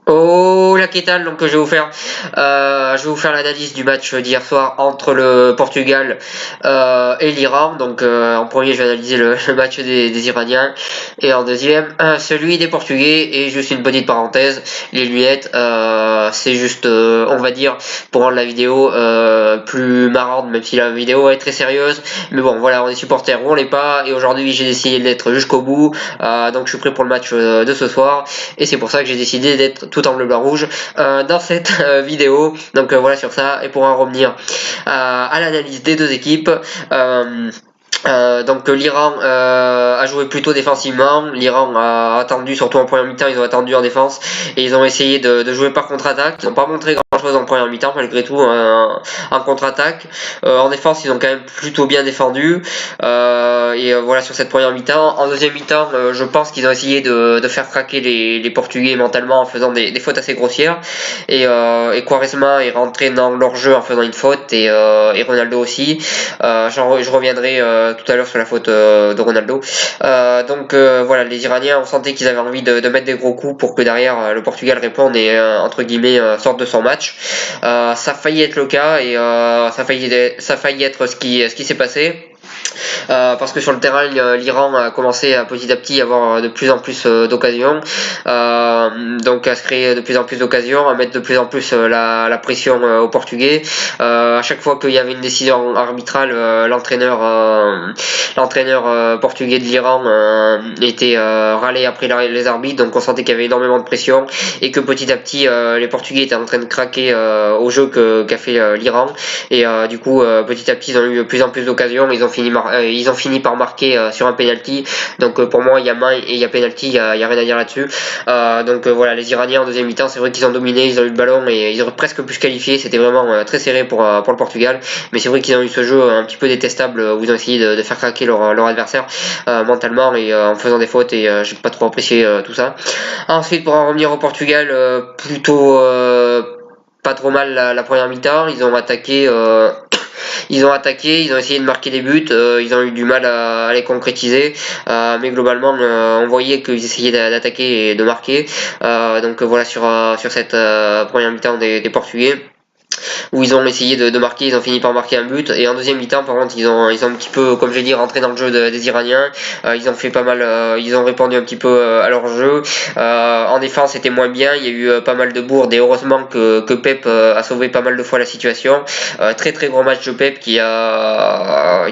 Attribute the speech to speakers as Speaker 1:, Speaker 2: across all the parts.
Speaker 1: Oh la Kétale, donc je vais vous faire l'analyse du match d'hier soir entre le Portugal et l'Iran. Donc en premier je vais analyser le match des Iraniens et en deuxième celui des Portugais. Et juste une petite parenthèse, les lunettes, c'est juste on va dire pour rendre la vidéo plus marrante, même si la vidéo est très sérieuse. Mais bon voilà, on est supporters ou on l'est pas, et aujourd'hui j'ai décidé d'être jusqu'au bout, donc je suis prêt pour le match de ce soir, et c'est pour ça que j'ai décidé d'être tout en bleu blanc rouge dans cette vidéo. Donc voilà sur ça, et pour en revenir à l'analyse des deux équipes. Donc l'Iran a joué plutôt défensivement. L'Iran a attendu, surtout en première mi-temps, ils ont attendu en défense et ils ont essayé de jouer par contre-attaque. Ils n'ont pas montré grand-chose en première mi-temps malgré tout en contre-attaque. En défense, ils ont quand même plutôt bien défendu. Voilà sur cette première mi-temps. En deuxième mi-temps, je pense qu'ils ont essayé de faire craquer les Portugais mentalement en faisant des fautes assez grossières. Et Quaresma est rentré dans leur jeu en faisant une faute, et Ronaldo aussi. Je reviendrai tout à l'heure sur la faute de Ronaldo. Voilà, les Iraniens ont senti qu'ils avaient envie de mettre des gros coups pour que derrière le Portugal réponde et entre guillemets sorte de son match. Ça a failli être le cas, et ça a failli être ce qui s'est passé. Parce que sur le terrain, l'Iran a commencé à petit avoir de plus en plus d'occasions, donc à se créer de plus en plus d'occasions, à mettre de plus en plus la pression aux Portugais. À chaque fois qu'il y avait une décision arbitrale, l'entraîneur portugais de l'Iran était râlé après les arbitres, donc on sentait qu'il y avait énormément de pression et que petit à petit les Portugais étaient en train de craquer au jeu qu'a fait l'Iran, et du coup petit à petit ils ont eu de plus en plus d'occasions. Ils ont fini par marquer sur un penalty. Donc pour moi il y a main et il y a penalty, il y a rien à dire là-dessus. Voilà, les Iraniens en deuxième mi-temps, c'est vrai qu'ils ont dominé, ils ont eu le ballon et ils auraient presque pu se qualifier. C'était vraiment très serré pour le Portugal, mais c'est vrai qu'ils ont eu ce jeu un petit peu détestable où ils ont essayé de faire craquer leur adversaire mentalement et en faisant des fautes, et j'ai pas trop apprécié tout ça. Ensuite, pour en revenir au Portugal, plutôt pas trop mal la première mi-temps. Ils ont essayé de marquer des buts, ils ont eu du mal à les concrétiser, mais globalement on voyait qu'ils essayaient d'attaquer et de marquer. Voilà sur cette première mi-temps des Portugais, où ils ont essayé de marquer, ils ont fini par marquer un but. Et en deuxième mi-temps, par contre, ils ont un petit peu, comme j'ai dit, rentré dans le jeu des Iraniens. Ils ont fait pas mal, ils ont répondu un petit peu à leur jeu. En défense, c'était moins bien. Il y a eu pas mal de bourdes, et heureusement que Pep a sauvé pas mal de fois la situation. Très très gros match de Pep il a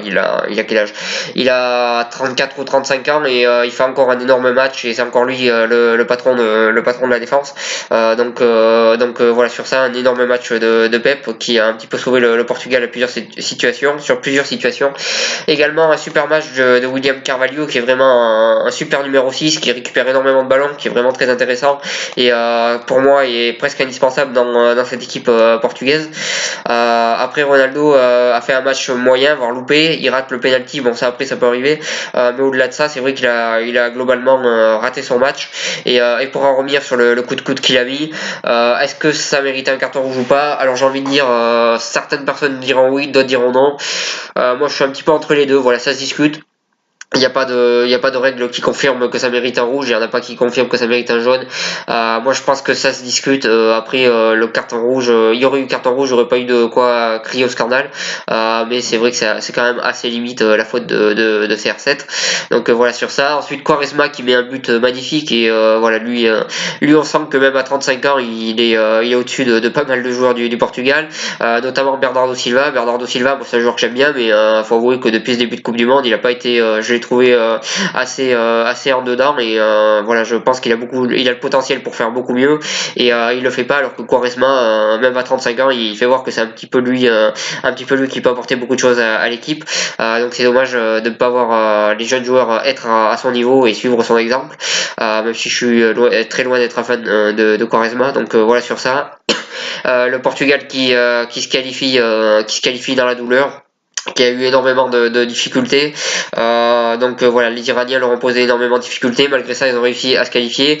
Speaker 1: quel âge? Il a 34 ou 35 ans, et il fait encore un énorme match, et c'est encore lui le patron de la défense. Voilà sur ça, un énorme match de Pep qui a un petit peu sauvé le Portugal sur plusieurs situations. Également un super match de William Carvalho, qui est vraiment un super numéro 6, qui récupère énormément de ballons, qui est vraiment très intéressant, et pour moi est presque indispensable dans cette équipe portugaise. Après, Ronaldo a fait un match moyen, voire loupé, il rate le penalty, bon ça après ça peut arriver, mais au-delà de ça, c'est vrai qu'il a globalement raté son match. Et pour en revenir sur le coup de coude qu'il a mis, est-ce que ça mérite un carton rouge ou pas? Alors j'ai envie de dire, certaines personnes diront oui, d'autres diront non. Moi je suis un petit peu entre les deux, voilà, ça se discute. Il n'y a pas de règle qui confirme que ça mérite un rouge, il n'y en a pas qui confirme que ça mérite un jaune. Moi je pense que ça se discute. Après le carton rouge, il y aurait eu carton rouge, il n'y aurait pas eu de quoi crier au scandale. Mais c'est vrai que c'est quand même assez limite la faute de CR7. Voilà sur ça. Ensuite Quaresma qui met un but magnifique, et voilà lui on sent que même à 35 ans il est au-dessus de pas mal de joueurs du Portugal, notamment Bernardo Silva. Moi c'est un joueur que j'aime bien, mais faut avouer que depuis ce début de Coupe du Monde il a pas été, je l'ai trouvé assez en dedans, et voilà, je pense qu'il a le potentiel pour faire beaucoup mieux, et il le fait pas, alors que Quaresma même à 35 ans il fait voir que c'est un petit peu lui qui peut apporter beaucoup de choses à l'équipe. Donc c'est dommage de ne pas voir les jeunes joueurs être à son niveau et suivre son exemple, même si je suis très loin d'être un fan de Quaresma. Voilà sur ça. Le Portugal qui se qualifie dans la douleur. qui a eu énormément de difficultés. Donc voilà, les Iraniens leur ont posé énormément de difficultés. Malgré ça, ils ont réussi à se qualifier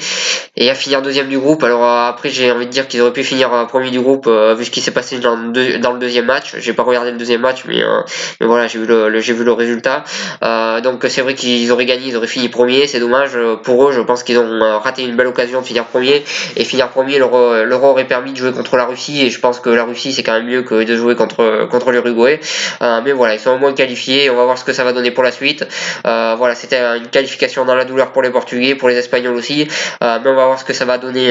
Speaker 1: et à finir deuxième du groupe. Alors après, j'ai envie de dire qu'ils auraient pu finir premier du groupe vu ce qui s'est passé dans le deuxième match. J'ai pas regardé le deuxième match, mais voilà, j'ai vu le résultat. Donc c'est vrai qu'ils auraient gagné, ils auraient fini premier. C'est dommage pour eux. Je pense qu'ils ont raté une belle occasion de finir premier. Et finir premier leur aurait permis de jouer contre la Russie. Et je pense que la Russie, c'est quand même mieux que de jouer contre l'Uruguay. Mais voilà, ils sont au moins qualifiés. On va voir ce que ça va donner pour la suite. Voilà, c'était une qualification dans la douleur pour les Portugais, pour les Espagnols aussi. Mais on va voir ce que ça va donner,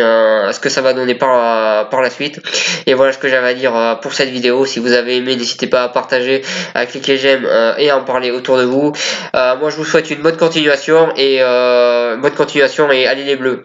Speaker 1: par la suite. Et voilà ce que j'avais à dire pour cette vidéo. Si vous avez aimé, n'hésitez pas à partager, à cliquer j'aime et à en parler autour de vous. Moi, je vous souhaite une bonne continuation et allez les Bleus.